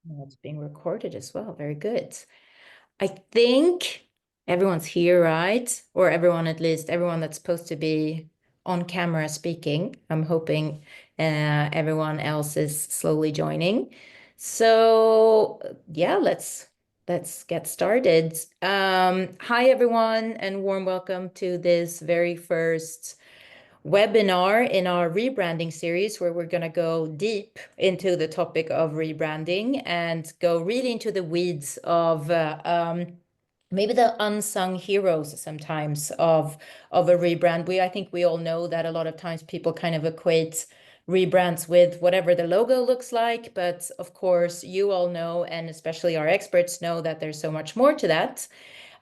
Well, it's being recorded as well. Very good. I think everyone's here, right? Or everyone, at least everyone that's supposed to be on camera speaking. I'm hoping everyone else is slowly joining. So yeah, let's get started. Hi everyone, and warm welcome to this very first webinar in our rebranding series where we're going to go deep into the topic of rebranding and go really into the weeds of maybe the unsung heroes sometimes of a rebrand. I think we all know that a lot of times people kind of equate rebrands with whatever the logo looks like, but of course you all know, and especially our experts know, that there's so much more to that.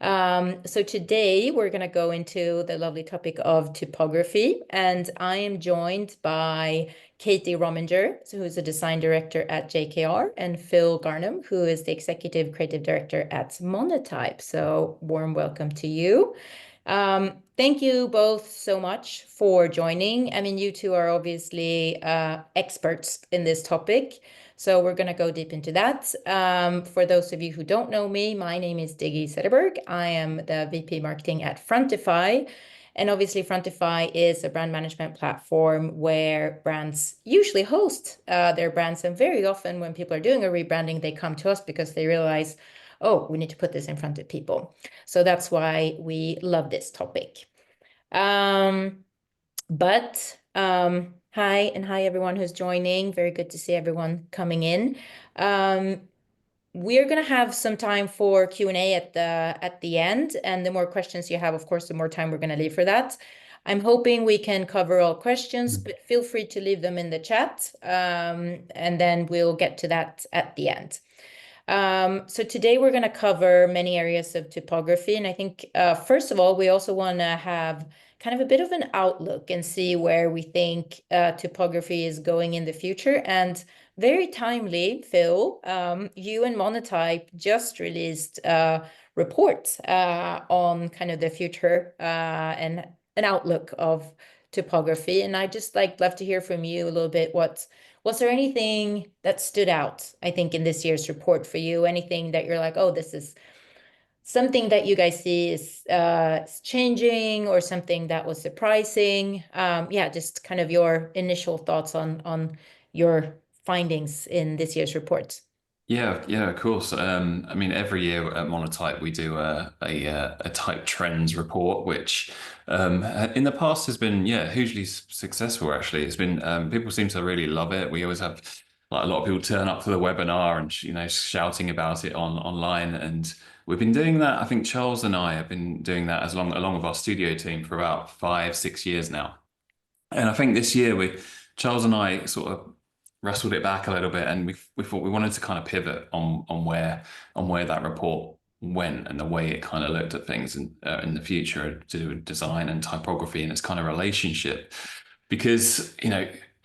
So today we're going to go into the lovely topic of typography, and I am joined by Katie Rominger, who is a design director at JKR, and Phil Garnham, who is the executive creative director at Monotype. So warm welcome to you. Thank you both so much for joining. I mean, you two are obviously experts in this topic. So we're going to go deep into that. For those of you who don't know me, my name is Diggy Sederberg. I am the VP Marketing at Frontify. And obviously, Frontify is a brand management platform where brands usually host their brands. And very often when people are doing a rebranding, they come to us because they realize, oh, we need to put this in front of people. So that's why we love this topic. Hi, and hi everyone who's joining. Very good to see everyone coming in. We're gonna have some time for Q&A at the end, and the more questions you have, of course, the more time we're gonna leave for that. I'm hoping we can cover all questions, but feel free to leave them in the chat, and then we'll get to that at the end. So today we're going to cover many areas of typography. And I think, first of all, we also want to have kind of a bit of an outlook and see where we think typography is going in the future. And very timely, Phil, you and Monotype just released a report on kind of the future and an outlook of typography. And I just love to hear from you a little bit. Was there anything that stood out, I think, in this year's report for you? Anything that you're like, oh, this is something that you guys see is changing, or something that was surprising? Yeah, just kind of your initial thoughts on your findings in this year's report. Yeah, of course. I mean, every year at Monotype we do a type trends report, which in the past has been hugely successful. Actually, it's been people seem to really love it. We always have like a lot of people turn up to the webinar and shouting about it online, and we've been doing that. I think Charles and I have been doing that as long along with our studio team for about 5, 6 years now. And I think this year Charles and I sort of wrestled it back a little bit, and we thought we wanted to kind of pivot on where that report went and the way it kind of looked at things in the future to do with design and typography and its kind of relationship. Because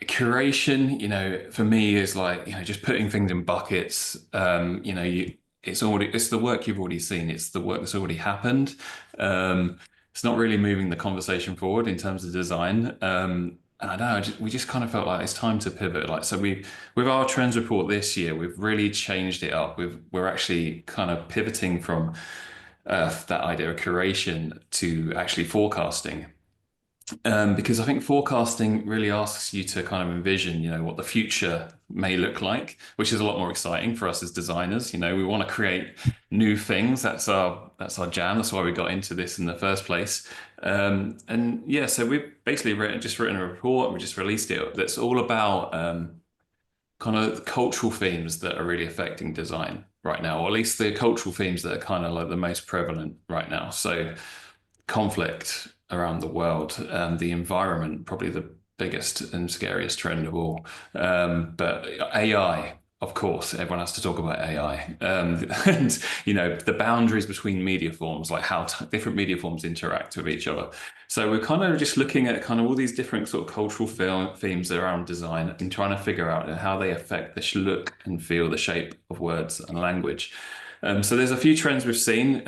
curation, for me is like just putting things in buckets. It's the work you've already seen. It's the work that's already happened. It's not really moving the conversation forward in terms of design. And I know we just kind of felt like it's time to pivot. Like so, with our trends report this year, we've really changed it up. We're actually kind of pivoting from that idea of curation to actually forecasting. Because I think forecasting really asks you to kind of envision, what the future may look like, which is a lot more exciting for us as designers. We want to create new things. That's our jam. That's why we got into this in the first place. And yeah, so we've basically written a report. We just released it. That's all about kind of cultural themes that are really affecting design right now, or at least the cultural themes that are kind of like the most prevalent right now. So conflict around the world, the environment, probably the biggest and scariest trend of all. But AI, of course, everyone has to talk about AI. And, the boundaries between media forms, like how different media forms interact with each other. So we're kind of just looking at kind of all these different sort of cultural themes around design and trying to figure out how they affect the look and feel, the shape of words and language. So there's a few trends we've seen.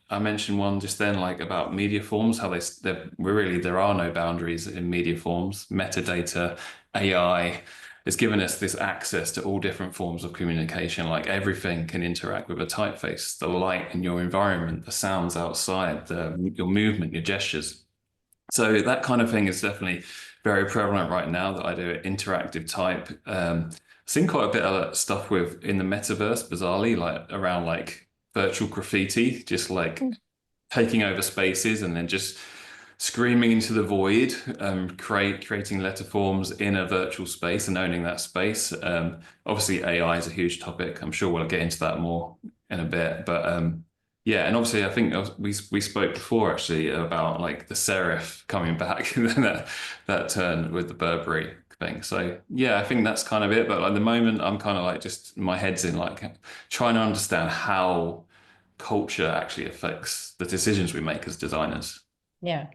I mentioned one just then, like about media forms, how there are no boundaries in media forms, metadata, AI. it's given us this access to all different forms of communication. Like everything can interact with a typeface, the light in your environment, the sounds outside, your movement, your gestures. So that kind of thing is definitely very prevalent right now that I do interactive type. I've seen quite a bit of stuff with in the metaverse, bizarrely, like around like virtual graffiti, just like taking over spaces and then just screaming into the void, creating letter forms in a virtual space and owning that space. Obviously, AI is a huge topic. I'm sure we'll get into that more in a bit, but yeah, and obviously, I think we spoke before actually about like the serif coming back, that turn with the Burberry thing. So yeah, I think that's kind of it. But at the moment, I'm kind of like just my head's in like trying to understand how culture actually affects the decisions we make as designers. Yeah.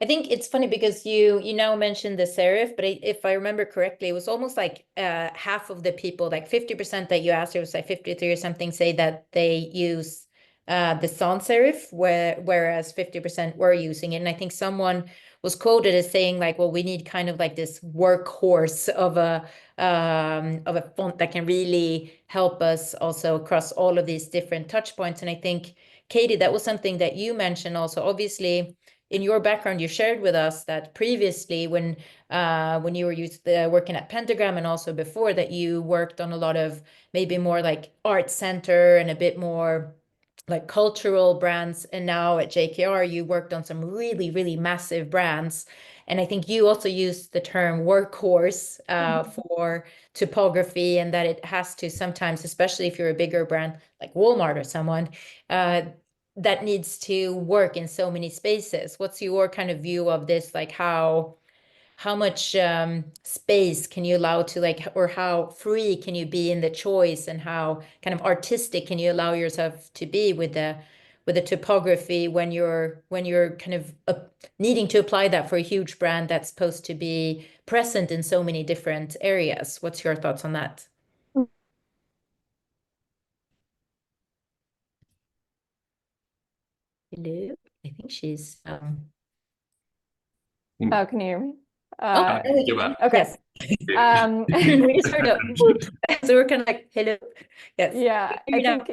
I think it's funny because you now mentioned the serif, but if I remember correctly, it was almost like half of the people, like 50% that you asked, it was like 53 or something, say that they use the sans serif, whereas 50% were using it. And I think someone was quoted as saying like, well, we need kind of like this workhorse of a font that can really help us also across all of these different touch points. And I think, Katie, that was something that you mentioned also. Obviously, in your background, you shared with us that previously, when you were working at Pentagram, and also before that, you worked on a lot of maybe more like art center and a bit more like cultural brands. And now at JKR, you worked on some really, really massive brands. And I think you also used the term workhorse for typography, and that it has to sometimes, especially if you're a bigger brand like Walmart or someone, uh, that needs to work in so many spaces. What's your kind of view of this? Like how much space can you allow to like, or how free can you be in the choice, and how kind of artistic can you allow yourself to be with the typography when you're kind of needing to apply that for a huge brand that's supposed to be present in so many different areas? What's your thoughts on that? Hello, I think she's Oh, can you hear me? oh, Uh, there we Give go. up. okay. Yes. Um, We just heard a whoop. So we're kind of like, hello. Yes. yeah, Hear you now.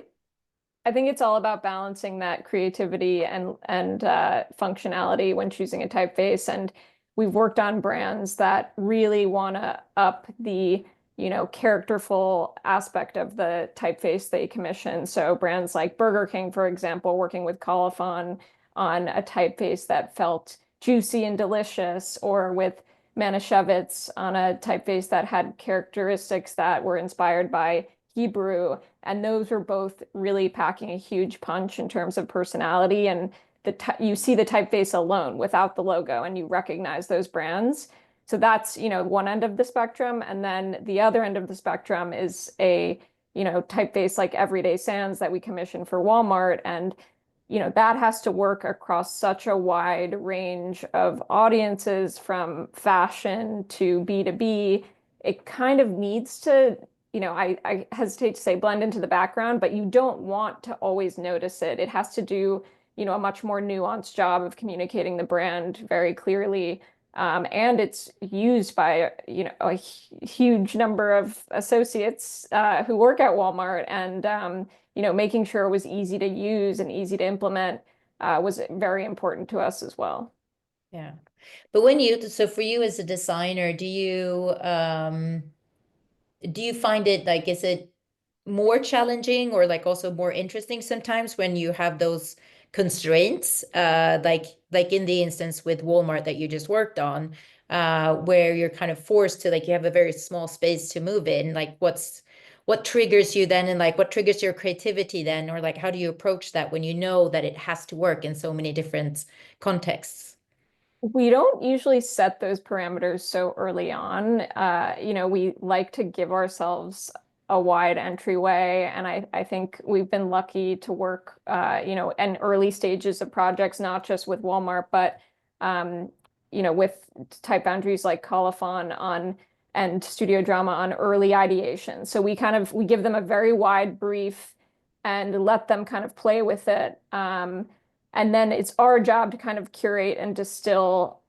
I think it's all about balancing that creativity and functionality when choosing a typeface. And we've worked on brands that really want to up the, characterful aspect of the typeface they commission. So brands like Burger King, for example, working with Colophon on a typeface that felt juicy and delicious, or with Manischewitz on a typeface that had characteristics that were inspired by Hebrew. And those were both really packing a huge punch in terms of personality. And you see the typeface alone without the logo, and you recognize those brands. So that's, one end of the spectrum. And then the other end of the spectrum is a, typeface like Everyday Sans that we commission for Walmart. And that has to work across such a wide range of audiences, from fashion to B2B. It kind of needs to, I hesitate to say blend into the background, but you don't want to always notice it. It has to do, a much more nuanced job of communicating the brand very clearly. And it's used by, a huge number of associates who work at Walmart. And making sure it was easy to use and easy to implement was very important to us as well. Yeah. But so for you as a designer, do you find it like, is it more challenging or like also more interesting sometimes when you have those constraints, like in the instance with Walmart that you just worked on, where you're kind of forced to, like, you have a very small space to move in, like what triggers you then, and like what triggers your creativity then, or like how do you approach that when you know that it has to work in so many different contexts? We don't usually set those parameters so early on. We like to give ourselves a wide entryway, and I think we've been lucky to work, in early stages of projects, not just with Walmart, but with type boundaries like Colophon on and Studio Drama on early ideation. So we give them a very wide brief and let them kind of play with it. And then it's our job to kind of curate and distill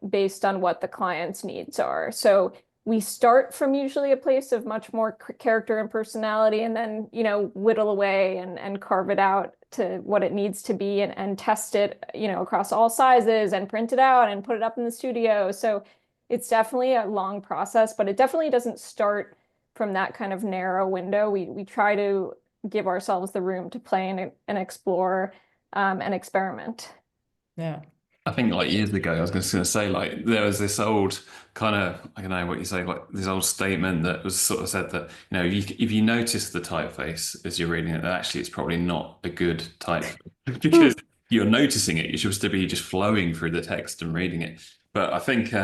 based on what the client's needs are. So we start from usually a place of much more character and personality, and then, you know, whittle away and carve it out to what it needs to be, and test it, you know, across all sizes, and print it out and put it up in the studio. So it's definitely a long process, but it definitely doesn't start from that kind of narrow window. We try to give ourselves the room to play and explore and experiment. Yeah. I think like years ago, I was just going to say like there was this old kind of, I don't know what you say, like this old statement that was sort of said that, you know, if you notice the typeface as you're reading it, then actually it's probably not a good typeface because you're noticing it. You're supposed to be just flowing through the text and reading it. But I think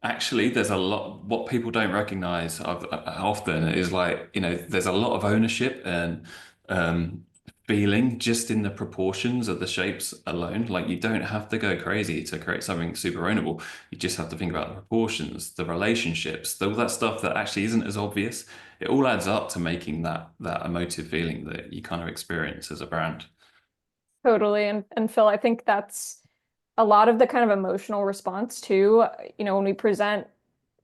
actually there's a lot, what people don't recognize often is like, you know, there's a lot of ownership and um, feeling just in the proportions of the shapes alone. Like you don't have to go crazy to create something super ownable. You just have to think about the proportions, the relationships, all that stuff that actually isn't as obvious. It all adds up to making that emotive feeling that you kind of experience as a brand. Totally. And Phil, I think that's a lot of the kind of emotional response too. You know, when we present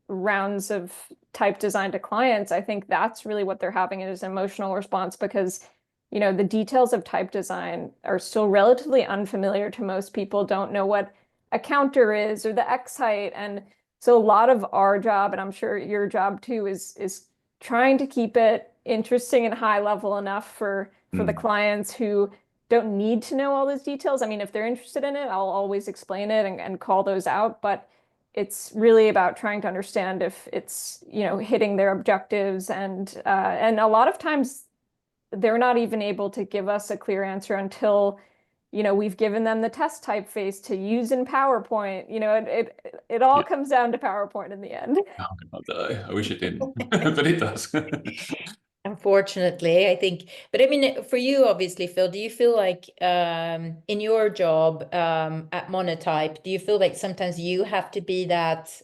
rounds of type design to clients, I think that's really what they're having is an emotional response because, you know, the details of type design are still relatively unfamiliar to most people, don't know what a counter is or the X height. And so a lot of our job, and I'm sure your job too, is trying to keep it interesting and high level enough for the Mm. clients who don't need to know all those details. I mean, if they're interested in it, I'll always explain it and call those out. But it's really about trying to understand if it's, you know, hitting their objectives. And a lot of times they're not even able to give us a clear answer until, you know, we've given them the test typeface to use in PowerPoint. You know, it all Yeah. comes down to PowerPoint in the end. Oh, God, I wish it didn't, but it does. Unfortunately, I think, but I mean, for you, obviously, Phil, do you feel like in your job at Monotype, do you feel like sometimes you have to be that,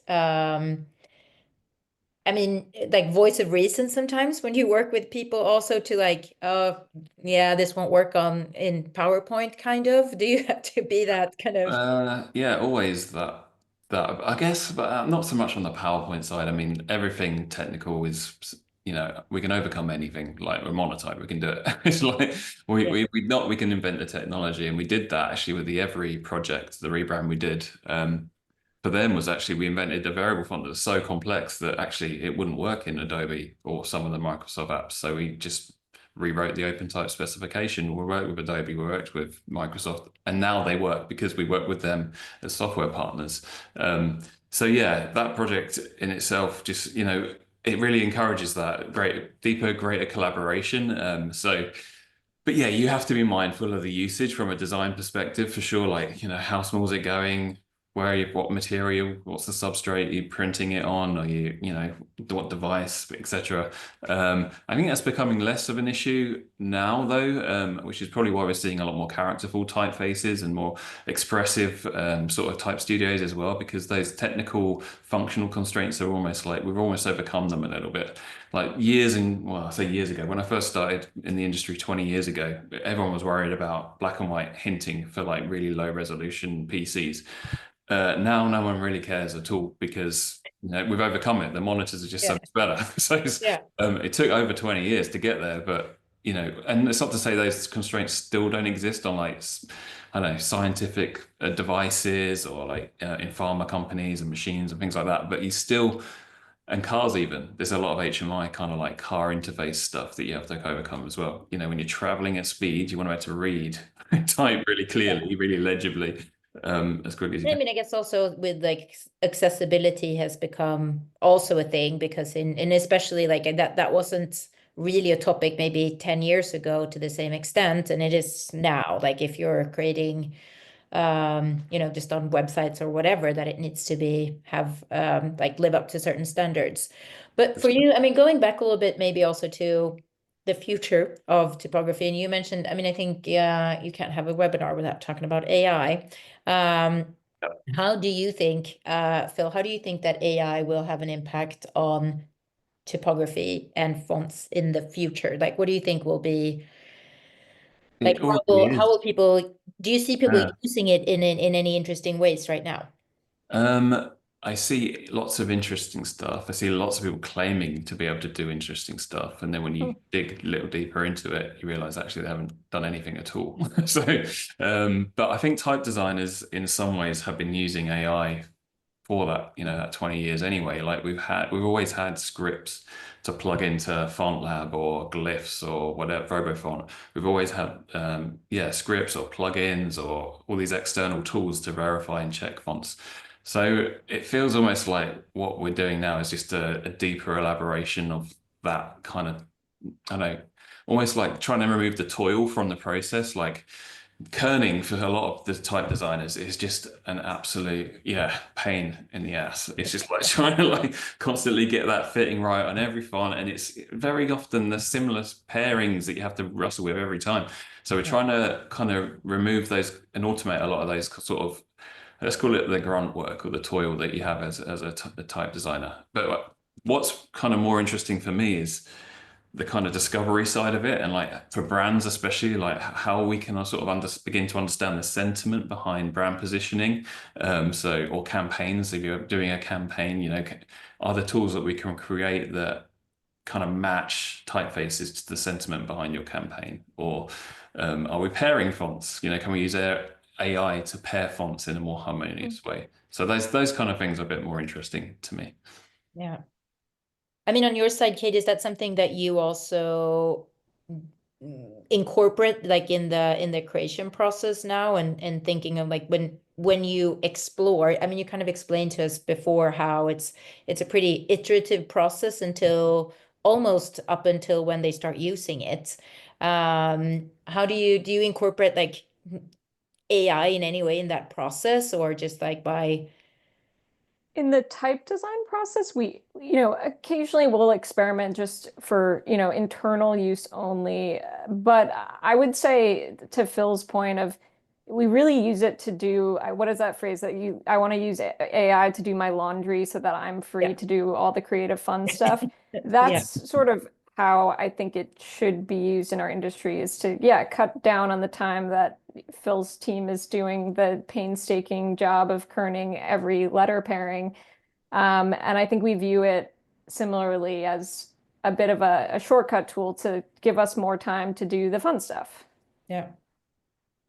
I mean, like voice of reason sometimes when you work with people also to like, oh, yeah, this won't work on in PowerPoint kind of? Do you have to be that kind of? Yeah, always that I guess, but not so much on the PowerPoint side. I mean, everything technical is, you know, we can overcome anything. Like we're monotype, we can do it. It's like Yeah. we can invent the technology, and we did that actually with the Every project, the rebrand we did. For them was actually we invented a variable font that was so complex that actually it wouldn't work in Adobe or some of the Microsoft apps. So we just rewrote the open type specification. We worked with Adobe, we worked with Microsoft, and now they work because we work with them as software partners. So yeah, that project in itself just, you know, it really encourages that deeper, greater collaboration. But yeah, you have to be mindful of the usage from a design perspective for sure. Like, you know, how small is it going? Where are you, what material, what's the substrate, are you printing it on, or you know, what device, etc. I think that's becoming less of an issue now, though, which is probably why we're seeing a lot more characterful typefaces and more expressive sort of type studios as well, because those technical functional constraints are almost like we've almost overcome them a little bit. Like well, I say years ago, when I first started in the industry 20 years ago, everyone was worried about black and white hinting for like really low resolution PCs. Now no one really cares at all because you know we've overcome it. The monitors are just so Yeah. much better. So Yeah. it took over 20 years to get there, but you know, and it's not to say those constraints still don't exist on like I don't know scientific devices or like in pharma companies and machines and things like that. But you still and cars even there's a lot of HMI kind of like car interface stuff that you have to overcome as well. You know, when you're traveling at speed, you want to be able to read, type really Yeah. clearly, really legibly as quickly as you I can. mean, I guess also with like accessibility has become also a thing because in especially like that wasn't really a topic maybe 10 years ago to the same extent, and it is now. Like if you're creating you know, just on websites or whatever, that it needs to be have like live up to certain standards. But for you, I mean, going back a little bit, maybe also to the future of typography, and you mentioned, I mean, I think you can't have a webinar without talking about AI. Um, how do you think, Phil, how do you think that AI will have an impact on typography and fonts in the future? Like, what do you think will be like It already how is. will people do you see people Yeah. using it in any interesting ways right now? Um, I see lots of interesting stuff. I see lots of people claiming to be able to do interesting stuff. And then when you dig a little deeper into it, you realize actually they haven't done anything at all. So, but I think type designers in some ways have been using AI for that, that 20 years anyway. Like we've always had scripts to plug into FontLab or Glyphs or whatever, RoboFont. We've always had, scripts or plugins or all these external tools to verify and check fonts. So it feels almost like what we're doing now is just a deeper elaboration of that kind of, I don't know, almost like trying to remove the toil from the process. Like kerning for a lot of the type designers is just an absolute pain in the ass. It's just like trying to like constantly get that fitting right on every font, and it's very often the similar pairings that you have to wrestle with every time. So we're trying to kind of remove those and automate a lot of those sort of, let's call it the grunt work or the toil that you have as a type designer. But what's kind of more interesting for me is the kind of discovery side of it, and like for brands especially, like how we can sort of begin to understand the sentiment behind brand positioning. Or campaigns, if you're doing a campaign, are there tools that we can create that kind of match typefaces to the sentiment behind your campaign? Or are we pairing fonts? Can we use AI to pair fonts in a more harmonious way? So those kind of things are a bit more interesting to me. Yeah. I mean, on your side, Kate, is that something that you also incorporate like in the creation process now, and thinking of like when you explore? I mean, you kind of explained to us before how it's a pretty iterative process until almost up until when they start using it. How do you incorporate like AI in any way in that process, or just like by In the type design process, we, occasionally we'll experiment just for, internal use only. But I would say to Phil's point of, we really use it to do, what is that phrase that I want to use AI to do my laundry so that I'm free to do all the creative fun stuff. That's sort of how I think it should be used in our industry, is to, cut down on the time that Phil's team is doing the painstaking job of kerning every letter pairing. And I think we view it similarly as a bit of a shortcut tool to give us more time to do the fun stuff. Yeah.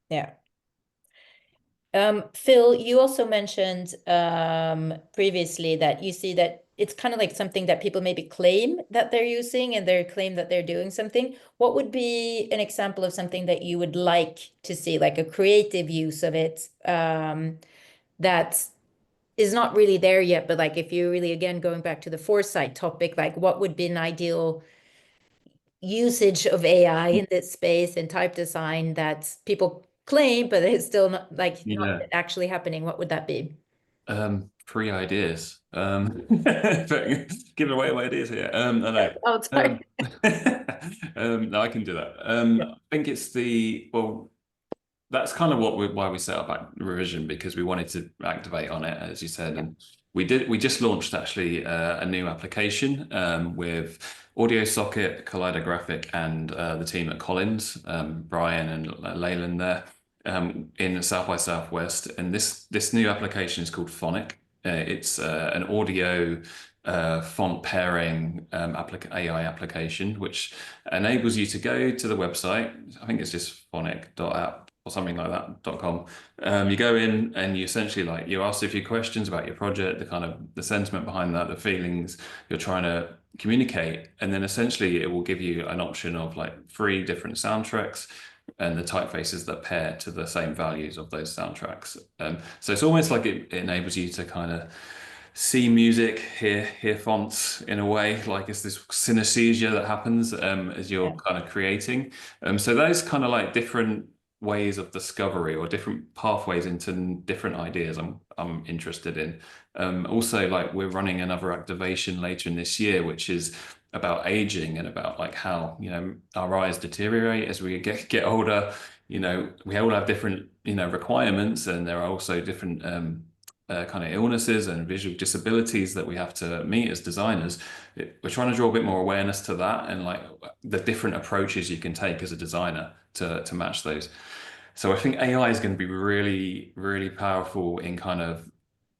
Yeah. Phil, you also mentioned previously that you see that it's kind of like something that people maybe claim that they're using, and they claim that they're doing something. What would be an example of something that you would like to see, like a creative use of it, that is not really there yet, but like if you're really, again, going back to the foresight topic, like what would be an ideal usage of AI in this space and type design that people claim, but it's still not not actually happening? What would that be? Free ideas. Giving away my ideas here. I know. Oh, sorry. No, I can do that. I think it's that's kind of why we set up Revision, because we wanted to activate on it, as you said, and we just launched actually a new application with Audio Socket, Kaleidographic, and the team at Collins, Brian and Leyland there, in South by Southwest. And this new application is called Phonic. It's an audio font pairing AI application, which enables you to go to the website. I think it's just phonic.app or something like that, .com. You go in and you essentially you ask a few questions about your project, the kind of the sentiment behind that, the feelings you're trying to communicate, and then essentially it will give you an option of like 3 different soundtracks and the typefaces that pair to the same values of those soundtracks. So it's almost like it enables you to kind of see music, hear fonts in a way, like it's this synesthesia that happens as you're kind of creating. So those kind of like different ways of discovery or different pathways into different ideas I'm interested in. Also, like we're running another activation later in this year, which is about aging and about like how our eyes deteriorate as we get older. We all have different requirements, and there are also different kind of illnesses and visual disabilities that we have to meet as designers. We're trying to draw a bit more awareness to that, and like the different approaches you can take as a designer to match those. So I think AI is going to be really, really powerful in kind of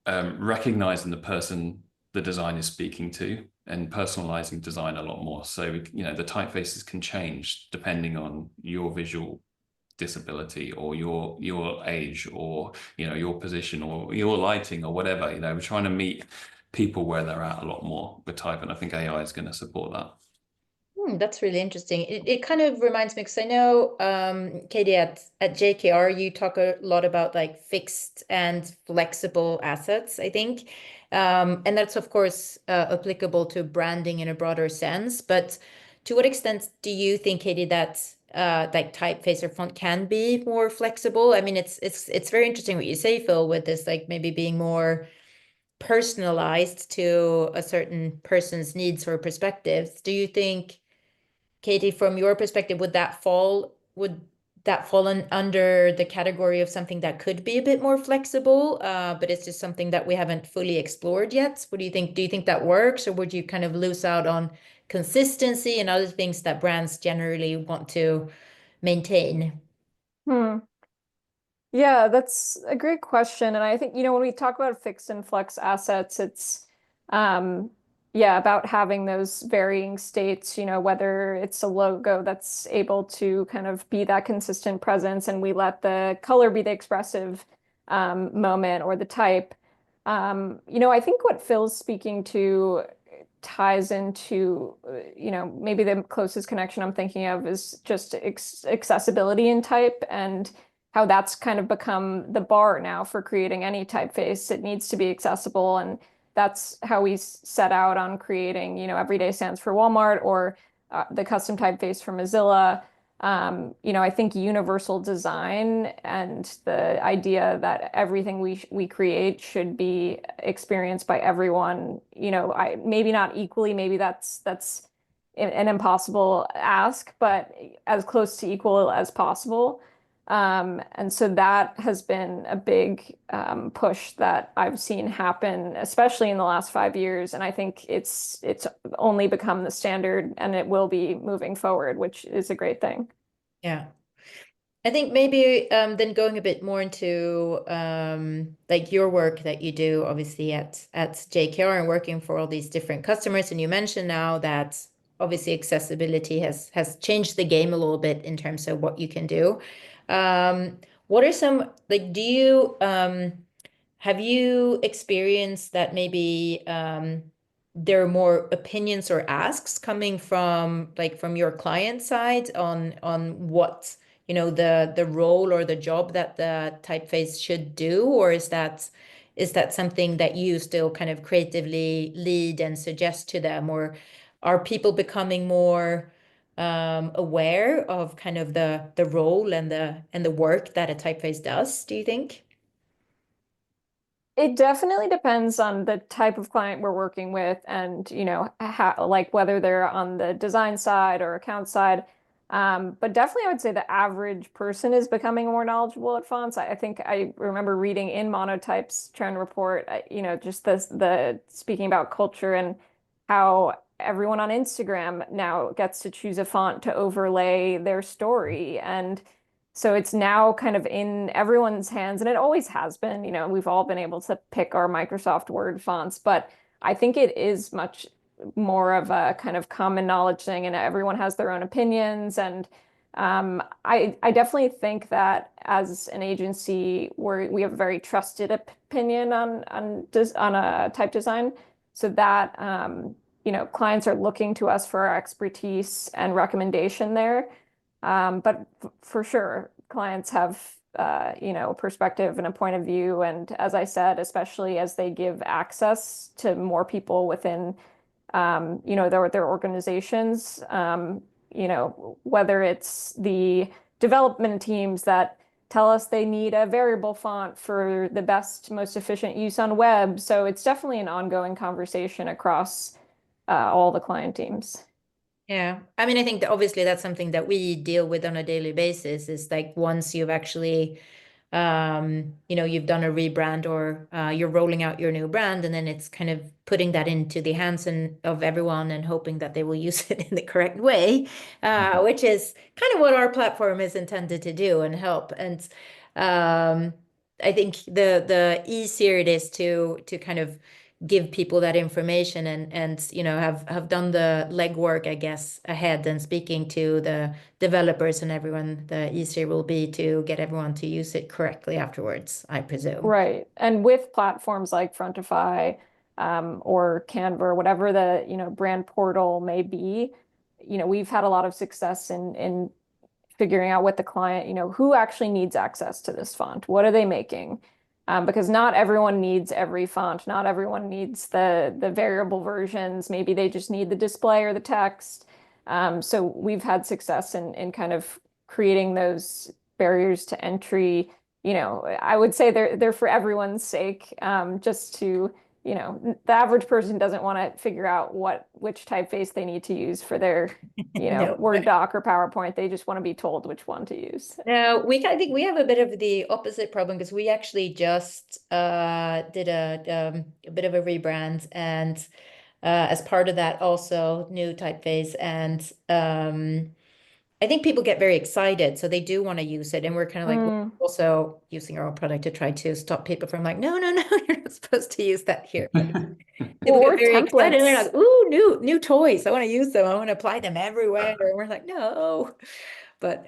recognizing the person the design is speaking to and personalizing design a lot more. So, the typefaces can change depending on your visual disability or your age or your position or your lighting or whatever. We're trying to meet people where they're at a lot more with type, and I think AI is going to support that. That's really interesting. It kind of reminds me, because I know, Katie, at JKR, you talk a lot about like fixed and flexible assets, I think. And that's, of course, applicable to branding in a broader sense. But to what extent do you think, Katie, that like typeface or font can be more flexible? I mean, it's very interesting what you say, Phil, with this, like maybe being more personalized to a certain person's needs or perspectives. Do you think, Katie, from your perspective, would that fall under the category of something that could be a bit more flexible, but it's just something that we haven't fully explored yet? What do you think? Do you think that works, or would you kind of lose out on consistency and other things that brands generally want to maintain? Hmm. Yeah, that's a great question. And I think, when we talk about fixed and flex assets, it's yeah, about having those varying states, whether it's a logo that's able to kind of be that consistent presence and we let the color be the expressive moment or the type. I think what Phil's speaking to ties into, maybe the closest connection I'm thinking of is just accessibility in type and how that's kind of become the bar now for creating any typeface. It needs to be accessible, and that's how we set out on creating, Everyday Sans for Walmart or the custom typeface for Mozilla. I think universal design and the idea that everything we create should be experienced by everyone, maybe not equally, maybe that's an impossible ask, but as close to equal as possible. And so that has been a big push that I've seen happen, especially in the last 5 years. And I think it's only become the standard, and it will be moving forward, which is a great thing. Yeah. I think maybe then going a bit more into like your work that you do, obviously at JKR and working for all these different customers. And you mentioned now that obviously accessibility has changed the game a little bit in terms of what you can do. What are some, like, have you experienced that maybe there are more opinions or asks coming from your client side on what, the role or the job that the typeface should do? Or is that something that you still kind of creatively lead and suggest to them? Or are people becoming more aware of kind of the role and the work that a typeface does, do you think? It definitely depends on the type of client we're working with and, how, like whether they're on the design side or account side. But definitely I would say the average person is becoming more knowledgeable at fonts. I think I remember reading in Monotype's trend report, just the speaking about culture and how everyone on Instagram now gets to choose a font to overlay their story. And so it's now kind of in everyone's hands, and it always has been. We've all been able to pick our Microsoft Word fonts, but I think it is much more of a kind of common knowledge thing, and everyone has their own opinions. And I definitely think that as an agency, we have a very trusted opinion on a type design, so that clients are looking to us for our expertise and recommendation there. But for sure, clients have a perspective and a point of view. And as I said, especially as they give access to more people within, their organizations, whether it's the development teams that tell us they need a variable font for the best, most efficient use on web. So it's definitely an ongoing conversation across all the client teams. Yeah. I mean, I think that obviously that's something that we deal with on a daily basis, is like once you've actually, you've done a rebrand, or you're rolling out your new brand, and then it's kind of putting that into the hands of everyone and hoping that they will use it in the correct way, which is kind of what our platform is intended to do and help. And I think the easier it is to kind of give people that information and you know have done the legwork, I guess, ahead and speaking to the developers and everyone, the easier it will be to get everyone to use it correctly afterwards, I presume. Right. And with platforms like Frontify, or Canva, or whatever the, brand portal may be, we've had a lot of success in figuring out with the client, who actually needs access to this font. What are they making? Because not everyone needs every font. Not everyone needs the variable versions. Maybe they just need the display or the text. So we've had success in kind of creating those barriers to entry. I would say they're for everyone's sake, just to, the average person doesn't want to figure out which typeface they need to use for their, No. Word doc or PowerPoint. They just want to be told which one to use. No, I think we have a bit of the opposite problem because we actually just did a bit of a rebrand, and as part of that also new typeface, and I think people get very excited, so they do want to use it, and we're kind of like we're also using our own product to try to stop people from like, no, you're not supposed to use that here. People Or get very excited, and they're templates. like, ooh, new toys, I want to use them, I want to apply them everywhere, and we're like, no. But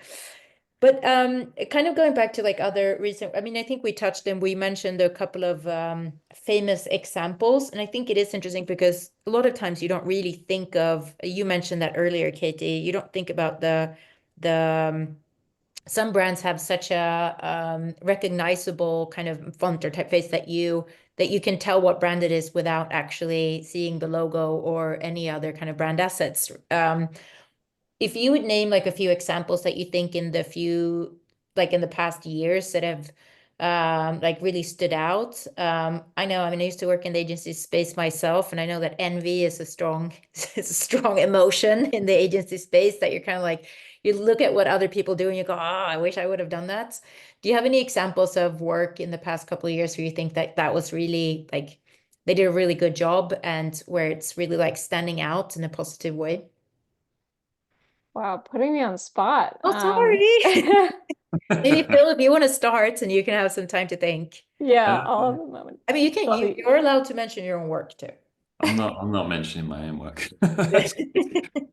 kind of going back to like other recent, I mean, I think we touched and we mentioned a couple of famous examples, and I think it is interesting because a lot of times you don't really think of, you mentioned that earlier, Katie, you don't think about the some brands have such a recognizable kind of font or typeface that you can tell what brand it is without actually seeing the logo or any other kind of brand assets. If you would name like a few examples that you think in the past years that have like really stood out. I know, I mean, I used to work in the agency space myself, and I know that envy is a strong is a strong emotion in the agency space, that you're kind of like, you look at what other people do and you go, I wish I would have done that. Do you have any examples of work in the past couple of years where you think that that was really like they did a really good job and where it's really like standing out in a positive way? Wow, putting me on the spot. Oh, sorry. Maybe Phil, if you want to start and you can have some time to think. Yeah, all of the moment. I mean, you're allowed to mention your own work too. I'm not mentioning my own work.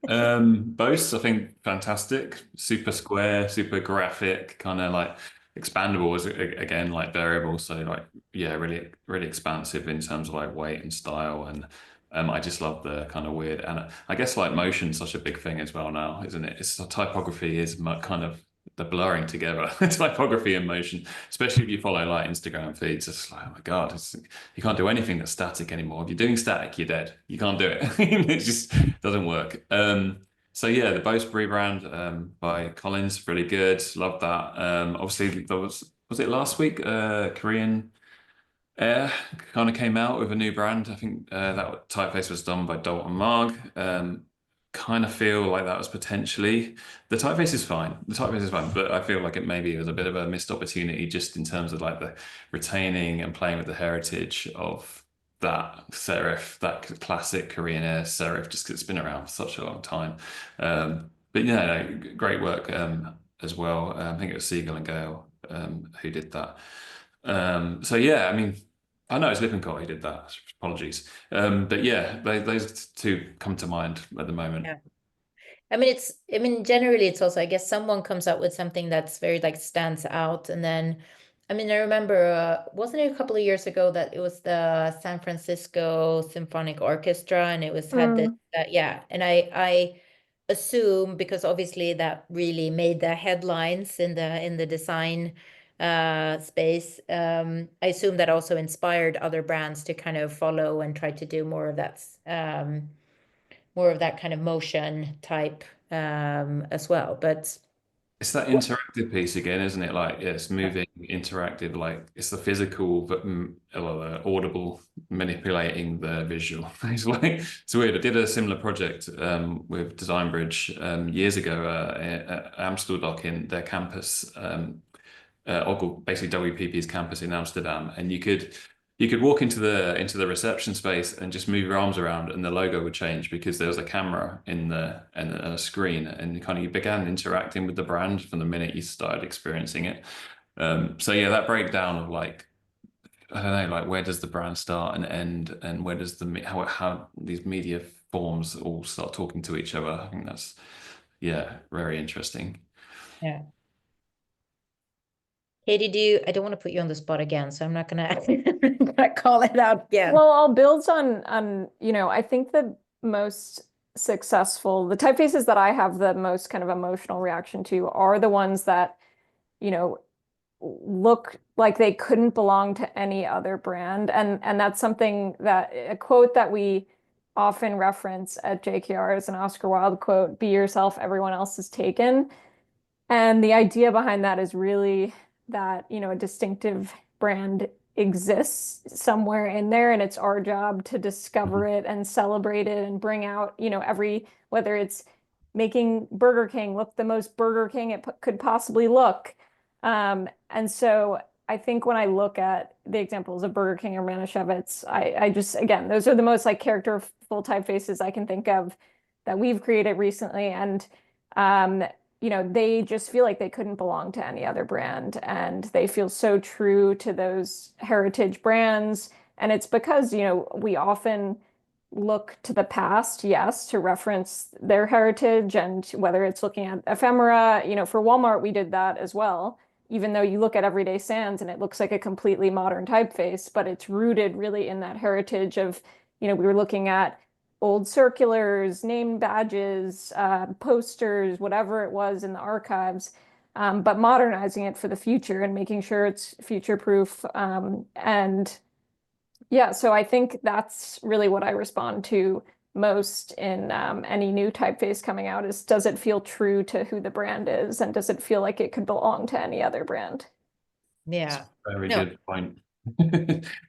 Both, I think, fantastic, super square, super graphic, kind of like expandable as again, like variable. So like, yeah, really, really expansive in terms of like weight and style. And I just love the kind of weird, and I guess like motion's such a big thing as well now, isn't it? It's typography is kind of the blurring together typography and motion, especially if you follow like Instagram feeds. It's like, oh my God, you can't do anything that's static anymore. If you're doing static, you're dead. You can't do it. It just doesn't work. So yeah, the Bose rebrand by Collins, really good. Love that. Obviously, there was it last week? Korean Air kind of came out with a new brand. I think that typeface was done by Dalton Marg. Kind of feel like that was potentially, the typeface is fine. The typeface is fine, but I feel like it maybe was a bit of a missed opportunity just in terms of like the retaining and playing with the heritage of that serif, that classic Korean Air serif, just because it's been around for such a long time. But yeah, no, great work as well. I think it was Siegel and Gale who did that. So yeah, I mean, I know it's Lippincott who did that. Apologies. But yeah, those two come to mind at the moment. Yeah. I mean, generally it's also, I guess someone comes up with something that's very like stands out. And then, I mean, I remember, wasn't it a couple of years ago that it was the San Francisco Symphonic Orchestra and it was had this, yeah. And I assume because obviously that really made the headlines in the design space. I assume that also inspired other brands to kind of follow and try to do more of that kind of motion type as well. But It's that interactive piece again, isn't it? Like it's moving, interactive, like it's the physical, but audible manipulating the visual. It's like it's weird. I did a similar project with Design Bridge years ago at Amsteldoc in their campus, basically WPP's campus in Amsterdam, and you could walk into the reception space and just move your arms around and the logo would change because there was a camera in the and a screen, and you began interacting with the brand from the minute you started experiencing it. So yeah, that breakdown of like, I don't know, like where does the brand start and end, and where does how these media forms all start talking to each other? I think that's, yeah, very interesting. Yeah. Katie, I don't want to put you on the spot again, so I'm not gonna, call it out again. Well, I'll build on, I think the most successful, the typefaces that I have the most kind of emotional reaction to are the ones that, you know, look like they couldn't belong to any other brand. And that's something that a quote that we often reference at JKR is an Oscar Wilde quote, "Be yourself, everyone else is taken." And the idea behind that is really that, a distinctive brand exists somewhere in there, and it's our job to discover it and celebrate it and bring out, whether it's making Burger King look the most Burger King it could possibly look. And so I think when I look at the examples of Burger King or Manischewitz, I just, again, those are the most like characterful typefaces I can think of that we've created recently. And um, they just feel like they couldn't belong to any other brand. And they feel so true to those heritage brands. And it's because, we often look to the past, yes, to reference their heritage. And whether it's looking at ephemera, for Walmart, we did that as well. Even though you look at Everyday Sans and it looks like a completely modern typeface, but it's rooted really in that heritage of, we were looking at old circulars, name badges, posters, whatever it was in the archives, but modernizing it for the future and making sure it's future proof. And yeah, so I think that's really what I respond to most in any new typeface coming out is, does it feel true to who the brand is, and does it feel like it could belong to any other brand? Yeah. Very No, good point.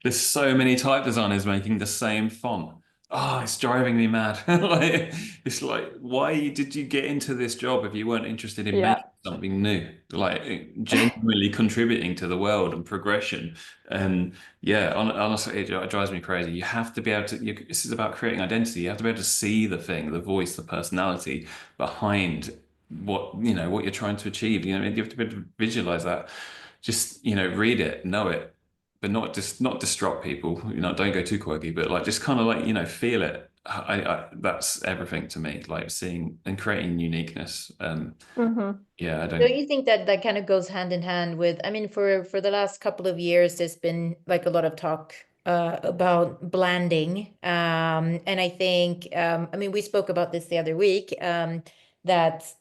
There's so many type designers making the same font. Oh, it's driving me mad. Like, it's like, why did you get into this job if you weren't interested in Yeah. making something new? Like genuinely contributing to the world and progression. And yeah, honestly, it drives me crazy. You have to be able to, this is about creating identity. You have to be able to see the thing, the voice, the personality behind what you're trying to achieve. You have to be able to visualize that. Just, read it, know it, but not disrupt people. Don't go too quirky, but like just kind of like, feel it. That's everything to me, like seeing and creating uniqueness. Mm-hmm. Yeah, I don't don't. you think that kind of goes hand in hand with, I mean, for the last couple of years, there's been like a lot of talk about blending. And I think, I mean, we spoke about this the other week, that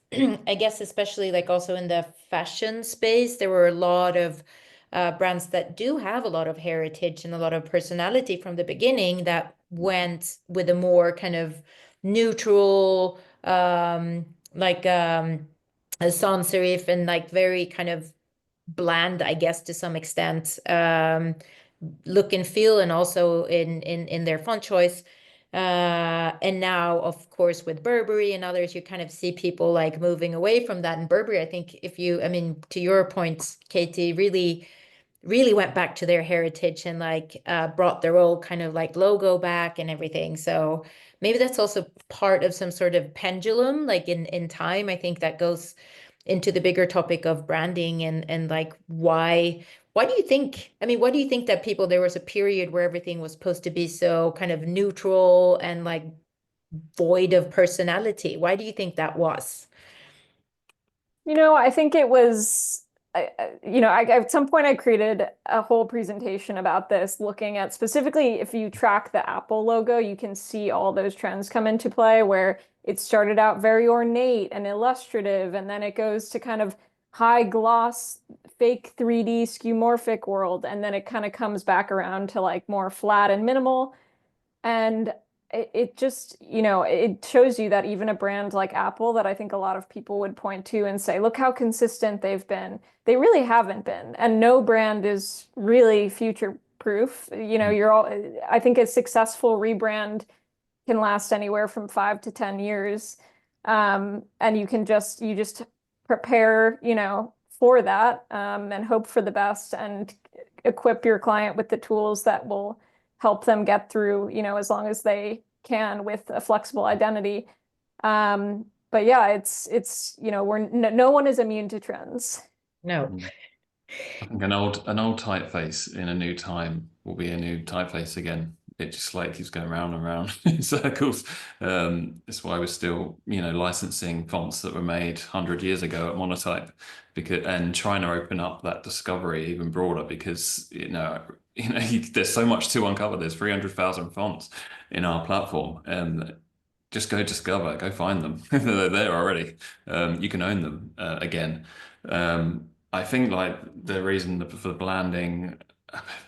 I guess, especially like also in the fashion space, there were a lot of brands that do have a lot of heritage and a lot of personality from the beginning that went with a more kind of neutral, like a sans serif, and like very kind of bland, I guess, to some extent, look and feel, and also in their font choice. And now, of course, with Burberry and others, you kind of see people like moving away from that. And Burberry, I think, I mean, to your point, Katie, really went back to their heritage and like brought their old kind of like logo back and everything. So maybe that's also part of some sort of pendulum, like in time. I think that goes into the bigger topic of branding and like why do you think, I mean, why do you think that people, there was a period where everything was supposed to be so kind of neutral and like void of personality? Why do you think that was? I think it was, at some point I created a whole presentation about this, looking at specifically if you track the Apple logo, you can see all those trends come into play where it started out very ornate and illustrative, and then it goes to kind of high gloss, fake 3D skeuomorphic world, and then it kind of comes back around to like more flat and minimal. And it just, it shows you that even a brand like Apple, that I think a lot of people would point to and say, look how consistent they've been. They really haven't been. And no brand is really future proof. I think a successful rebrand can last anywhere from 5 to 10 years. And you just prepare, for that, and hope for the best and equip your client with the tools that will help them get through, as long as they can with a flexible identity. But yeah, it's, no one is immune to trends. No. I think an old typeface in a new time will be a new typeface again. It just like keeps going round and round in circles. That's why we're still, licensing fonts that were made 100 years ago at Monotype, because and trying to open up that discovery even broader because there's so much to uncover. There's 300,000 fonts in our platform, and just go discover, go find them. They're there already. You can own them again. I think like the reason for the blanding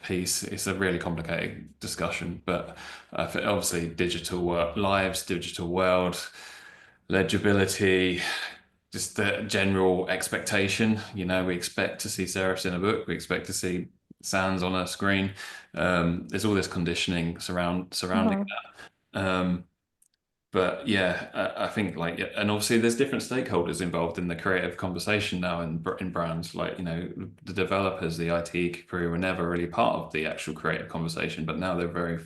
piece is a really complicated discussion, but obviously digital lives, digital world, legibility, just the general expectation. We expect to see serifs in a book, we expect to see sans on a screen. There's all this conditioning surrounding Mhm. that. But yeah, I think like, yeah, and obviously there's different stakeholders involved in the creative conversation now in brands. Like, the developers, the IT crew were never really part of the actual creative conversation, but now they're very,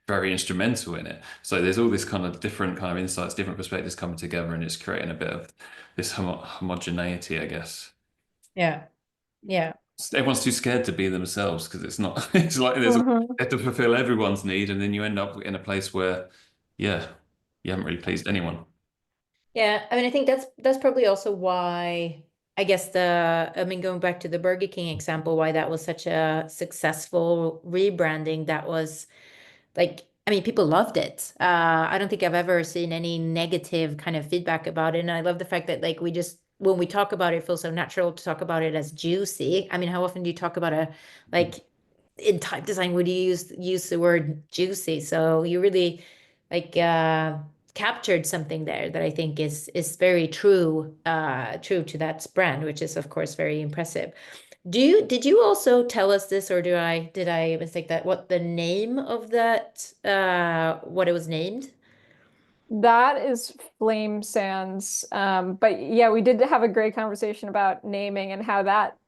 very instrumental in it. So there's all this kind of different kind of insights, different perspectives coming together, and it's creating a bit of this homogeneity, I guess. Yeah. Yeah. Everyone's too scared to be themselves because it's not, it's like they Mhm. have to fulfill everyone's need, and then you end up in a place where, yeah, you haven't really pleased anyone. Yeah, I mean, I think that's probably also why I guess I mean, going back to the Burger King example, why that was such a successful rebranding. That was like, I mean, people loved it. I don't think I've ever seen any negative kind of feedback about it. And I love the fact that like we just when we talk about it, it feels so natural to talk about it as juicy. I mean, how often do you talk about like in type design would you use the word juicy? So you really like captured something there that I think is very true to that brand, which is of course very impressive. Did you also tell us this, or did I mistake that? What the name of that what it was named? That is Flame Sands. But yeah, we did have a great conversation about naming and how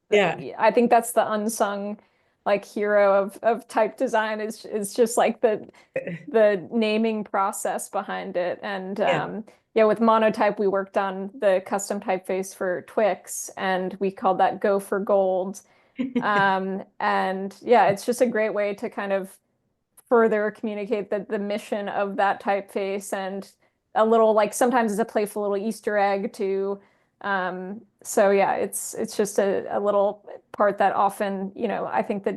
Yeah. I think that's the unsung like hero of type design is just like the naming process behind it. And Yeah. yeah, with Monotype, we worked on the custom typeface for Twix, and we called that Go for Gold. And yeah, it's just a great way to kind of further communicate the mission of that typeface and a little like sometimes it's a playful little Easter egg to so yeah, it's just a little part that often, I think that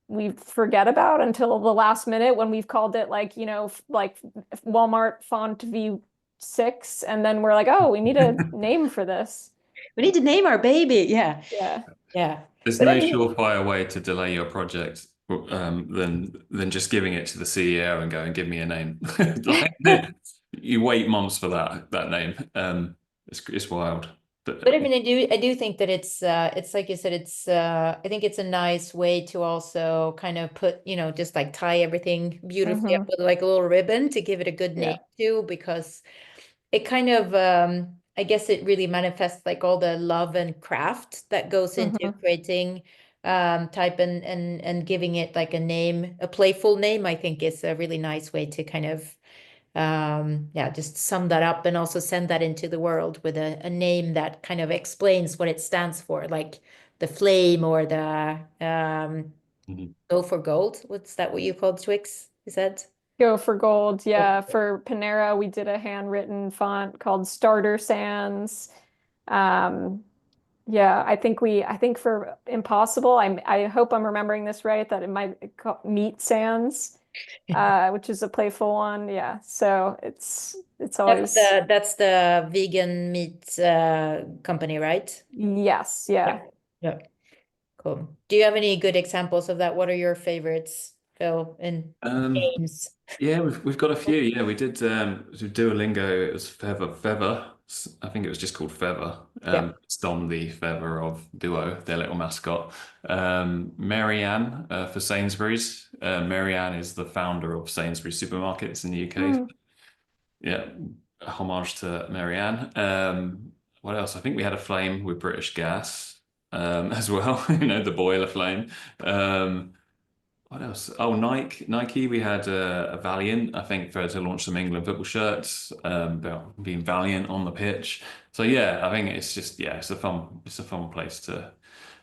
we forget about until the last minute when we've called it like, like Walmart font V6, and then we're like, oh, we need a name for this. We need to name our baby. Yeah. Yeah. Yeah. There's But I no mean, surefire way to delay your project than just giving it to the CEO and going, give me a name. Like, you wait months for that name. It's wild. but But I mean, I do think that it's like you said, I think it's a nice way to also kind of put, just like tie everything beautifully up Hmm. with like a little ribbon to give it a good name Yeah. too, because it kind of I guess it really manifests like all the love and craft that goes into Hmm. creating type and giving it like a name, a playful name. I think is a really nice way to kind of yeah, just sum that up and also send that into the world with a name that kind of explains what it stands for, like the flame or the Mhm. go for gold. What's that what you called Twix? You said? Go for gold. Yeah. For Panera, we did a handwritten font called Starter Sans. Um, yeah, I think for Impossible, I hope I'm remembering this right, that it might be called Meat Sans, which is a playful one. Yeah. So it's always, That's the vegan meat company, right? yes. Yeah. Yeah. Yeah. Cool. Do you have any good examples of that? What are your favorites, Phil, in um, games? yeah, we've got a few. Yeah, we did Duolingo. It was Feather. I think it was just called Feather. Yeah. It's Dom the Feather of Duo, their little mascot. Marianne for Sainsbury's. Marianne is the founder of Sainsbury's supermarkets in the UK. Mm. Yeah, a homage to Marianne. What else? I think we had a flame with British Gas as well. The boiler flame. what else? Oh, Nike. We had a Valiant, I think, to launch some England football shirts, about being valiant on the pitch. So yeah, I think it's just it's a fun place to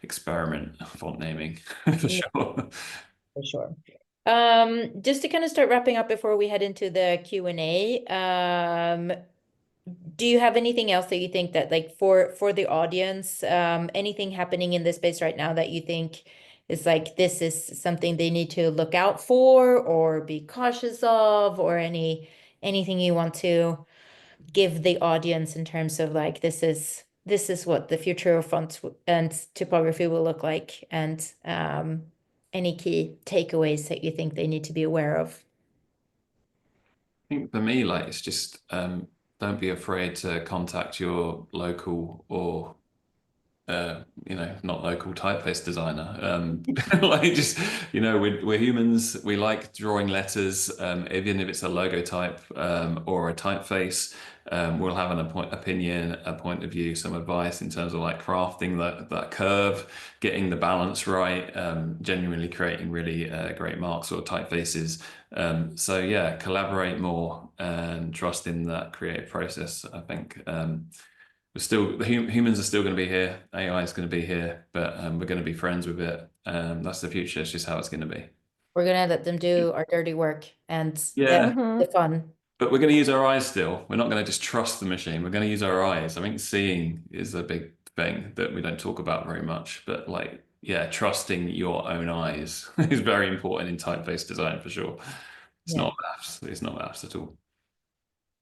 experiment font naming for Yeah, sure. for sure. Just to kind of start wrapping up before we head into the Q&A, do you have anything else that you think that like for the audience, anything happening in this space right now that you think is like this is something they need to look out for or be cautious of, or anything you want to give the audience in terms of like this is what the future of fonts and typography will look like, and any key takeaways that you think they need to be aware of? I think for me, like it's just don't be afraid to contact your local or not local typeface designer. Like just, we're humans. We like drawing letters, even if it's a logo type or a typeface. We'll have an opinion, a point of view, some advice in terms of like crafting that curve, getting the balance right, genuinely creating really great marks or typefaces. So yeah, collaborate more and trust in that creative process. I think. The humans are still going to be here. AI is going to be here, but we're going to be friends with it. That's the future. It's just how it's going to be. We're gonna let them do our dirty work and Yeah, the fun. but we're going to use our eyes still. We're not going to just trust the machine. We're going to use our eyes. I think seeing is a big thing that we don't talk about very much, but like, yeah, trusting your own eyes is very important in typeface design for sure. It's Yeah. not maths. It's not maths at all.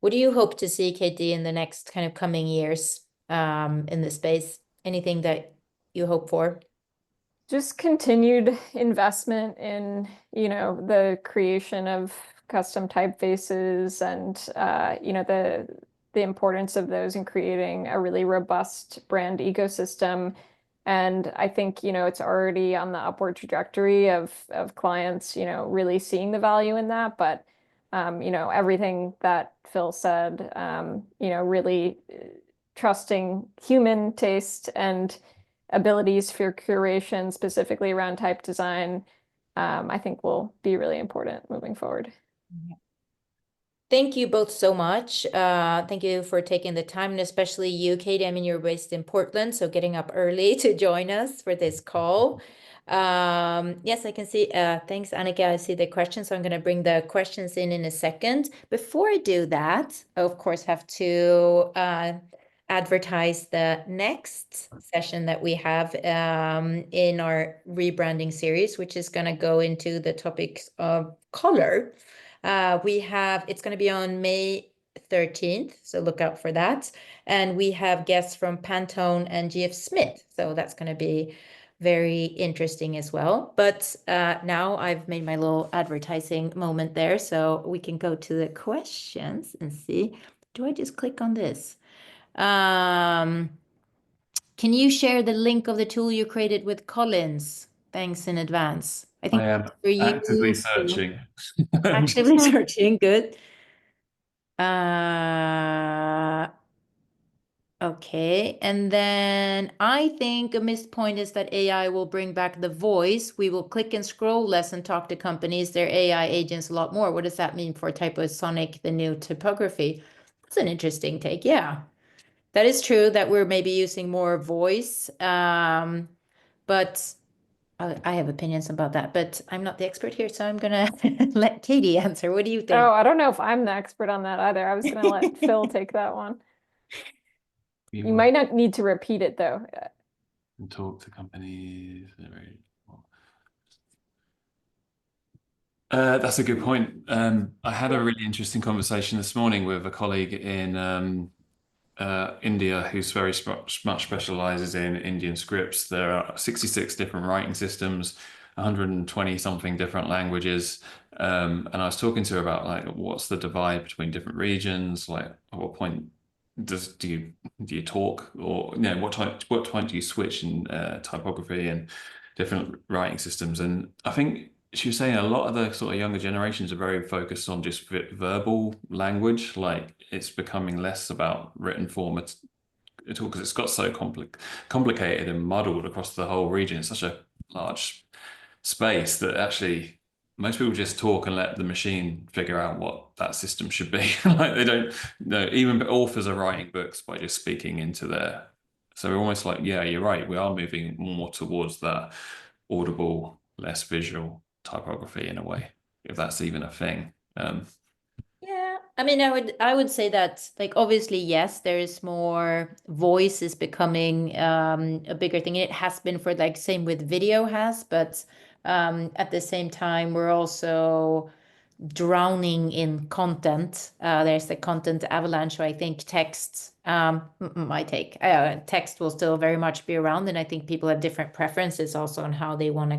What do you hope to see, Katie, in the next kind of coming years in this space? Anything that you hope for? Just continued investment in, the creation of custom typefaces and, the importance of those in creating a really robust brand ecosystem. And I think, it's already on the upward trajectory of clients, really seeing the value in that. But, everything that Phil said, really trusting human taste and abilities for curation, specifically around type design, I think will be really important moving forward. Thank you both so much. Thank you for taking the time, and especially you, Katie. I mean, you're based in Portland, so getting up early to join us for this call. Yes, I can see. Thanks, Annika. I see the questions, so I'm going to bring the questions in a second. Before I do that, I, of course, have to advertise the next session that we have in our rebranding series, which is going to go into the topics of color. It's going to be on May 13th, so look out for that. And we have guests from Pantone and GF Smith, so that's going to be very interesting as well. But now I've made my little advertising moment there, so we can go to the questions and see. Do I just click on this? Can you share the link of the tool you created with Collins? Thanks in advance. I think I am for you actively searching. actively searching. Good. Uh, okay. And then I think a missed point is that AI will bring back the voice. We will click and scroll less and talk to companies, their AI agents a lot more. What does that mean for Typosonic, the new typography? That's an interesting take. Yeah. That is true that we're maybe using more voice, but I have opinions about that, but I'm not the expert here, so I'm gonna let Katie answer. What do you think? Oh, I don't know if I'm the expert on that either. I was going to let Phil take that one. You might not need to repeat it though. And talk to companies. That's a good point. I had a really interesting conversation this morning with a colleague in India who's very much specializes in Indian scripts. There are 66 different writing systems, 120 something different languages. And I was talking to her about like what's the divide between different regions, like at what point do you talk, or what time do you switch in typography and different writing systems? And I think she was saying a lot of the sort of younger generations are very focused on just verbal language, like it's becoming less about written form at all because it's got so complicated and muddled across the whole region. It's such a large space that actually most people just talk and let the machine figure out what that system should be. Like they don't know, even authors are writing books by just speaking into their. So we're almost like, yeah, you're right. We are moving more towards that audible, less visual typography in a way, if that's even a thing. Yeah, I mean, I would say that, like, obviously, yes, there is more, voice is becoming a bigger thing. It has been for, like, same with video has, but at the same time, we're also drowning in content. There's the content avalanche. So I think text, my take, text will still very much be around, and I think people have different preferences also on how they want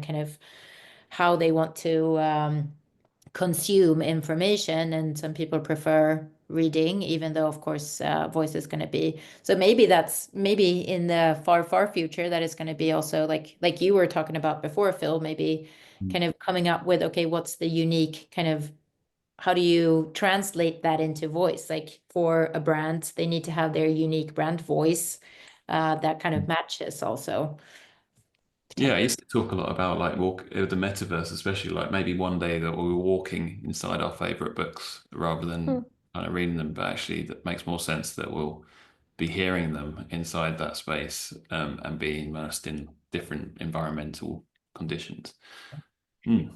to consume information, and some people prefer reading, even though of course voice is going to be, so maybe in the far future that is going to be also like you were talking about before, Phil, maybe kind of coming up with, okay, what's the unique kind of, how do you translate that into voice? Like for a brand, they need to have their unique brand voice that kind of matches also. Yeah, I used to talk a lot about like the metaverse, especially like maybe one day that we were walking inside our favorite books rather than kind of reading them, but actually that makes more sense that we'll be hearing them inside that space and be immersed in different environmental conditions. Hmm.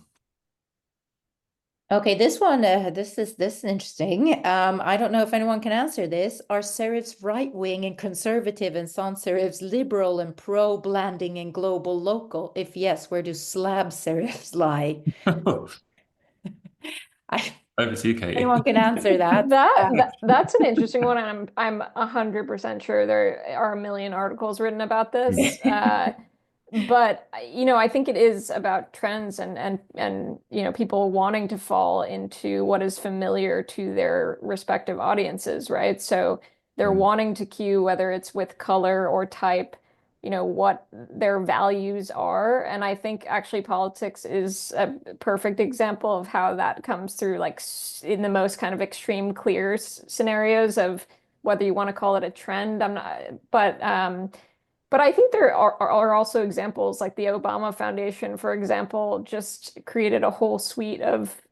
Okay, this one, this is interesting. I don't know if anyone can answer this. Are serifs right wing and conservative, and sans serifs liberal and pro blanding and global local? If yes, where do slab serifs lie? I, Over to you, Katie. anyone can answer that. That's an interesting one. And I'm 100% sure there are a million articles written about this. But I think it is about trends and people wanting to fall into what is familiar to their respective audiences, right? So they're wanting to cue, whether it's with color or type, what their values are. And I think actually politics is a perfect example of how that comes through, like in the most kind of extreme clear scenarios of whether you want to call it a trend. I'm not, but I think there are also examples like the Obama Foundation, for example, just created a whole suite of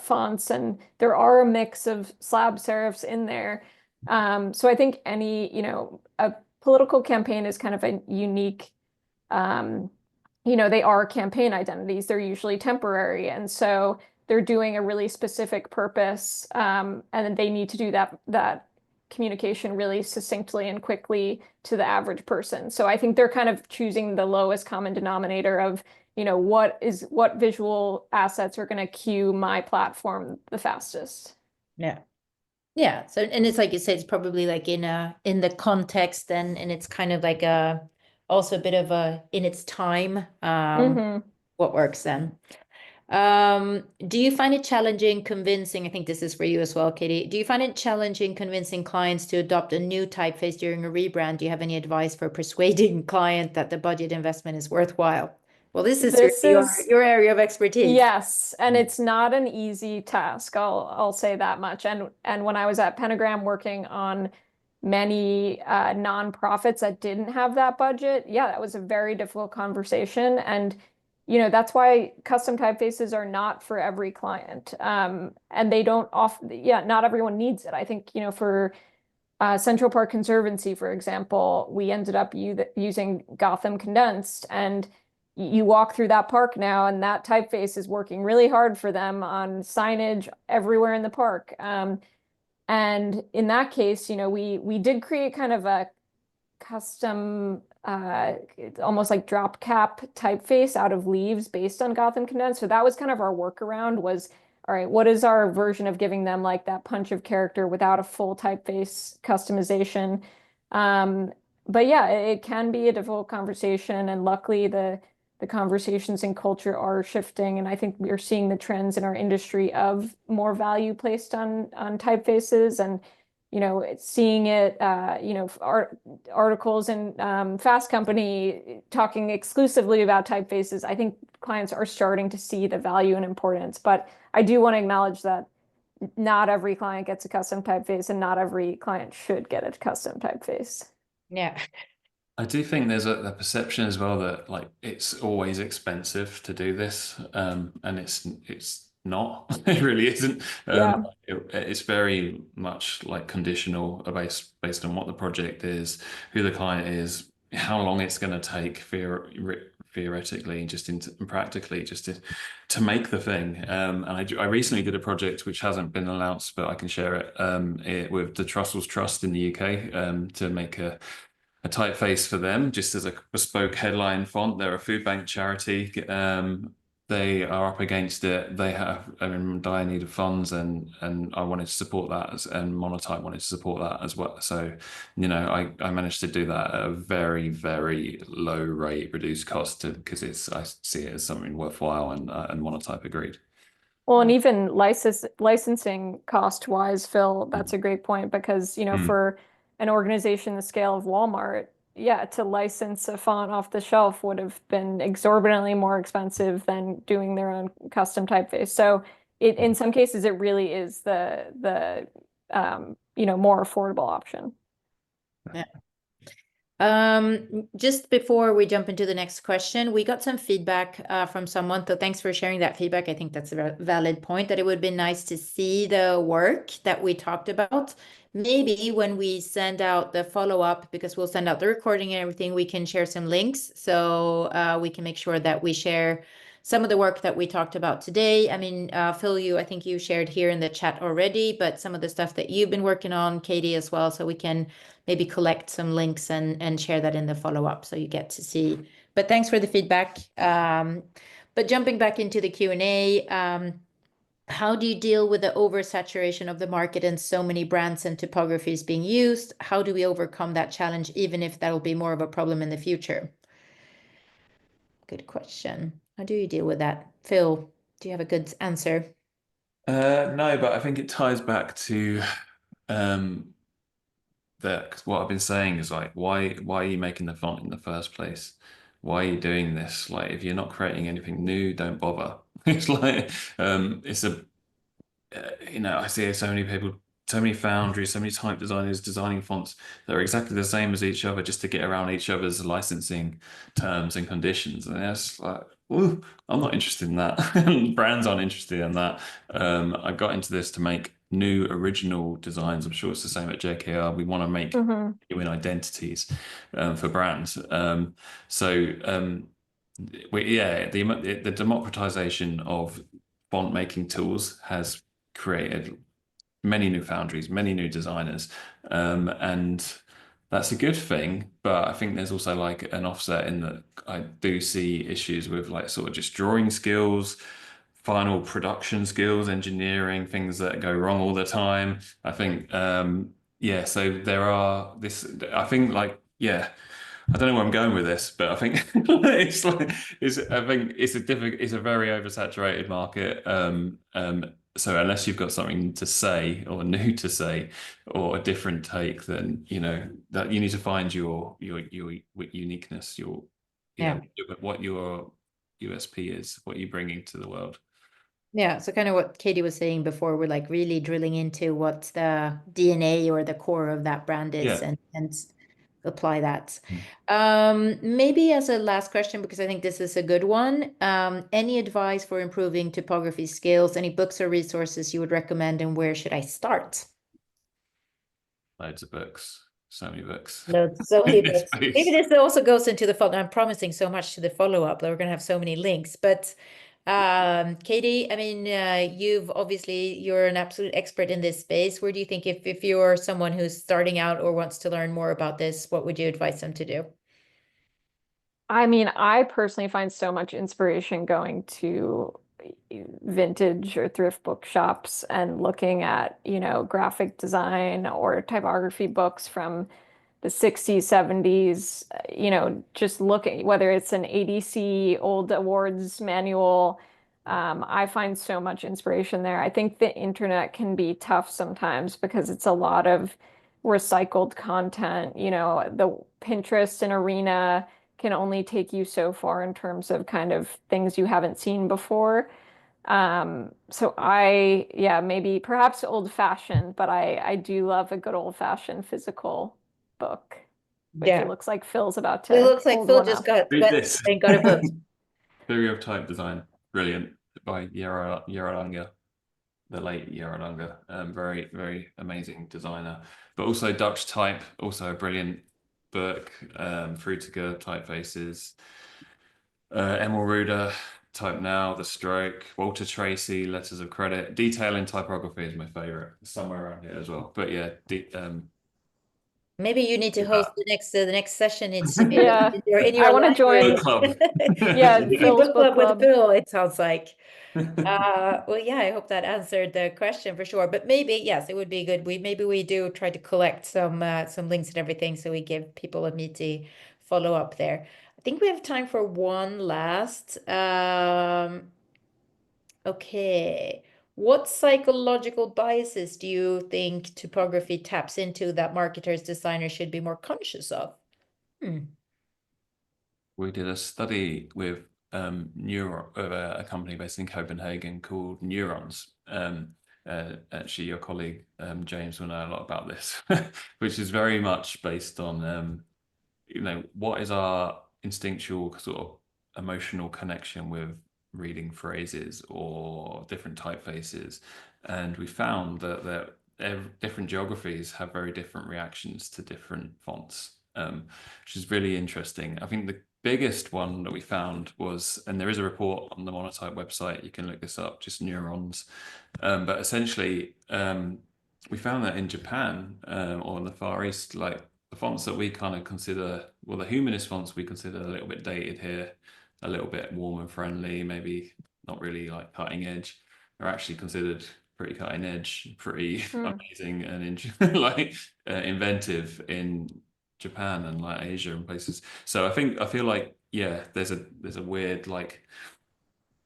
fonts, and there are a mix of slab serifs in there. So I think a political campaign is kind of a unique, they are campaign identities. They're usually temporary, and so they're doing a really specific purpose, and they need to do that communication really succinctly and quickly to the average person. So I think they're kind of choosing the lowest common denominator of, what visual assets are going to cue my platform the fastest. Yeah. Yeah. So, and it's like you said, it's probably like in the context, and it's kind of like also a bit of in its time, what works then. Do you find it challenging convincing, I think this is for you as well, Katie, do you find it challenging convincing clients to adopt a new typeface during a rebrand? Do you have any advice for persuading client that the budget investment is worthwhile? Well, this is your area of expertise. Yes, and it's not an easy task. I'll say that much. And when I was at Pentagram working on many nonprofits that didn't have that budget, yeah, that was a very difficult conversation. And that's why custom typefaces are not for every client. And they don't not everyone needs it. I think, for Central Park Conservancy, for example, we ended up using Gotham Condensed, and you walk through that park now, and that typeface is working really hard for them on signage everywhere in the park. And in that case, we did create kind of a custom, almost like drop cap typeface out of leaves based on Gotham Condensed. So that was kind of our workaround was, all right, what is our version of giving them like that punch of character without a full typeface customization? But yeah, it can be a difficult conversation, and luckily the conversations in culture are shifting, and I think we're seeing the trends in our industry of more value placed on typefaces, and seeing it, articles in Fast Company talking exclusively about typefaces. I think clients are starting to see the value and importance, but I do want to acknowledge that not every client gets a custom typeface, and not every client should get a custom typeface. Yeah. I do think there's a perception as well that like it's always expensive to do this, and it's not. It really isn't. Yeah. It's very much like conditional, based on what the project is, who the client is, how long it's going to take theoretically, just and practically, just to make the thing. And I recently did a project which hasn't been announced, but I can share with the Trussell's Trust in the UK, to make a typeface for them, just as a bespoke headline font. They're a food bank charity. They are up against it. They have, I mean, dire need of funds, and I wanted to support that, and Monotype wanted to support that as well. So, I managed to do that at a very, very low rate, reduced cost, because I see it as something worthwhile, and Monotype agreed. Well, and even licensing cost wise, Phil, that's a great point because, Mm. for an organization the scale of Walmart, yeah, to license a font off the shelf would have been exorbitantly more expensive than doing their own custom typeface. So in some cases it really is the more affordable option. Yeah. Just before we jump into the next question, we got some feedback from someone. So thanks for sharing that feedback. I think that's a valid point, that it would be nice to see the work that we talked about. Maybe when we send out the follow-up, because we'll send out the recording and everything, we can share some links. So we can make sure that we share some of the work that we talked about today. I mean, Phil, I think you shared here in the chat already, but some of the stuff that you've been working on, Katie, as well, so we can maybe collect some links and share that in the follow-up so you get to see. But thanks for the feedback. But jumping back into the Q&A, how do you deal with the oversaturation of the market and so many brands and typographies being used? How do we overcome that challenge, even if that will be more of a problem in the future? Good question. How do you deal with that? Phil, do you have a good answer? No, but I think it ties back to that, 'cause what I've been saying is like, why are you making the font in the first place? Why are you doing this? Like, if you're not creating anything new, don't bother. It's like, it's a I see so many people, so many foundries, so many type designers designing fonts that are exactly the same as each other, just to get around each other's licensing terms and conditions. And that's like, ooh, I'm not interested in that. Brands aren't interested in that. I got into this to make new original designs. I'm sure it's the same at JKR. We want to make new identities for brands. The democratization of font making tools has created many new foundries, many new designers, and that's a good thing. But I think there's also like an offset in that I do see issues with like sort of just drawing skills, final production skills, engineering, things that go wrong all the time. I think, so there are this, I think like, yeah. I don't know where I'm going with this, but I think it's a very oversaturated market. So unless you've got something to say or new to say or a different take, then that you need to find your uniqueness, Yeah. what your USP is, what you're bringing to the world. Yeah, so kind of what Katie was saying before, we're like really drilling into what the DNA or the core of that brand is, Yeah. and apply that. Maybe as a last question, because I think this is a good one. Any advice for improving typography skills? Any books or resources you would recommend, and where should I start? Loads of books, so many books. So many This books. Maybe this also goes into the follow. I'm promising so much to the follow-up that we're going to have so many links. But Katie, I mean, you're an absolute expert in this space. Where do you think, if you're someone who's starting out or wants to learn more about this, what would you advise them to do? I mean, I personally find so much inspiration going to vintage or thrift book shops and looking at, graphic design or typography books from the 60s, 70s, just looking, whether it's an ADC old awards manual. I find so much inspiration there. I think the internet can be tough sometimes because it's a lot of recycled content. The Pinterest and Arena can only take you so far in terms of kind of things you haven't seen before. So maybe perhaps old fashioned, but I do love a good old fashioned physical book. which Yeah. it looks like Phil's about It to looks like hold Phil one just up. got Read wet this. and got a book. Theory of Type Design, brilliant, by Yarralunga, the late Yarralunga. Very, very amazing designer. But also Dutch Type, also a brilliant book. Frutiger, Typefaces. Emil Ruder, Type Now, The Stroke. Walter Tracy, Letters of Credit. Detail in Typography is my favorite, somewhere around here as well. But yeah, Maybe you need to host the next session needs to be Yeah, in I your want to library. book club. Yeah, Maybe Phil's book book club with club. Phil, it sounds like. Well, yeah, I hope that answered the question for sure. But maybe, yes, it would be good. Maybe we do try to collect some links and everything so we give people a meaty follow up there. I think we have time for one last. Okay. What psychological biases do you think typography taps into that marketers, designers should be more conscious of? We did a study with a company based in Copenhagen called Neurons. Actually, your colleague James will know a lot about this, which is very much based on what is our instinctual sort of emotional connection with reading phrases or different typefaces, and we found that different geographies have very different reactions to different fonts, which is really interesting. I think the biggest one that we found was, and there is a report on the Monotype website, you can look this up, just Neurons, but essentially we found that in Japan or in the Far East, like the fonts that we kind of consider, well, the humanist fonts we consider a little bit dated here, a little bit warm and friendly, maybe not really like cutting edge, are actually considered pretty cutting edge, pretty amazing and like inventive in Japan and like Asia and places. So I feel like, yeah, there's a weird like,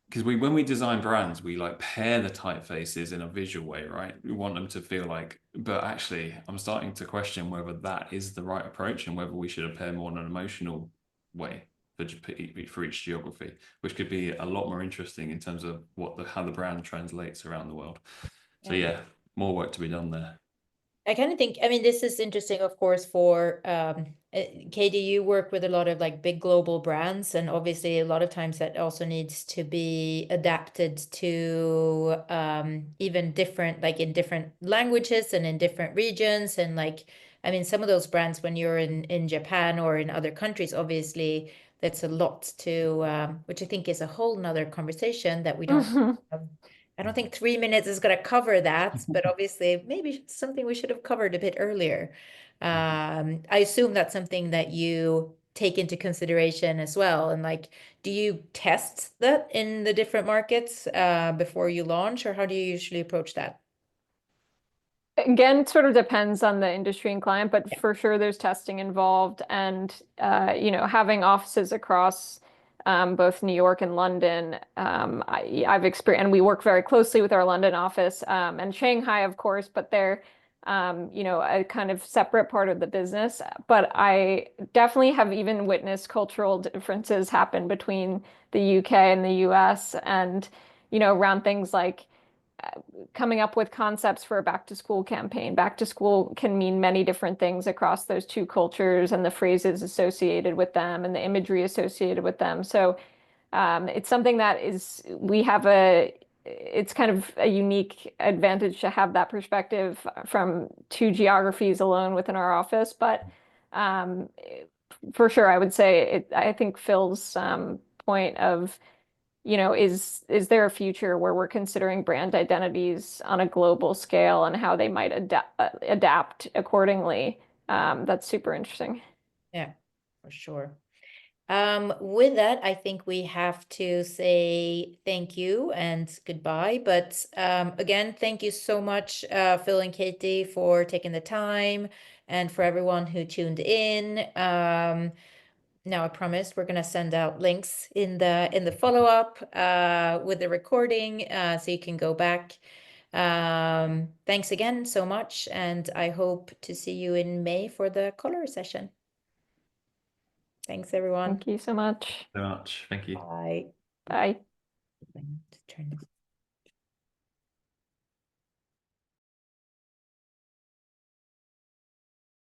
because when we design brands, we like pair the typefaces in a visual way, right? We want them to feel like, but actually, I'm starting to question whether that is the right approach and whether we should pair more in an emotional way for each geography, which could be a lot more interesting in terms of how the brand translates around the world. So yeah, more work to be done there. I kind of think, I mean, this is interesting, of course, for Katie, you work with a lot of like big global brands, and obviously a lot of times that also needs to be adapted to even different, like in different languages and in different regions. And like, I mean, some of those brands, when you're in Japan or in other countries, obviously that's a lot to, which I think is a whole nother conversation that we don't I don't think 3 minutes is going to cover that, but obviously maybe something we should have covered a bit earlier. I assume that's something that you take into consideration as well. And like, do you test that in the different markets before you launch, or how do you usually approach that? Again, it sort of depends on the industry and client, but for sure there's testing involved, and having offices across both New York and London. I've experienced, and we work very closely with our London office and Shanghai, of course, but they're a kind of separate part of the business. But I definitely have even witnessed cultural differences happen between the UK and the US, and around things like coming up with concepts for a back to school campaign. Back to school can mean many different things across those two cultures, and the phrases associated with them and the imagery associated with them. So it's something that it's kind of a unique advantage to have that perspective from two geographies alone within our office. But for sure, I would say I think Phil's point of is there a future where we're considering brand identities on a global scale and how they might adapt accordingly? That's super interesting. Yeah, for sure. With that, I think we have to say thank you and goodbye. But again, thank you so much, Phil and Katie, for taking the time, and for everyone who tuned in. Now I promise we're gonna send out links in the follow-up with the recording, so you can go back. Thanks again so much, and I hope to see you in May for the color session. Thanks, everyone. Thank you so much. So much. Thank you. Bye. Bye. Turn this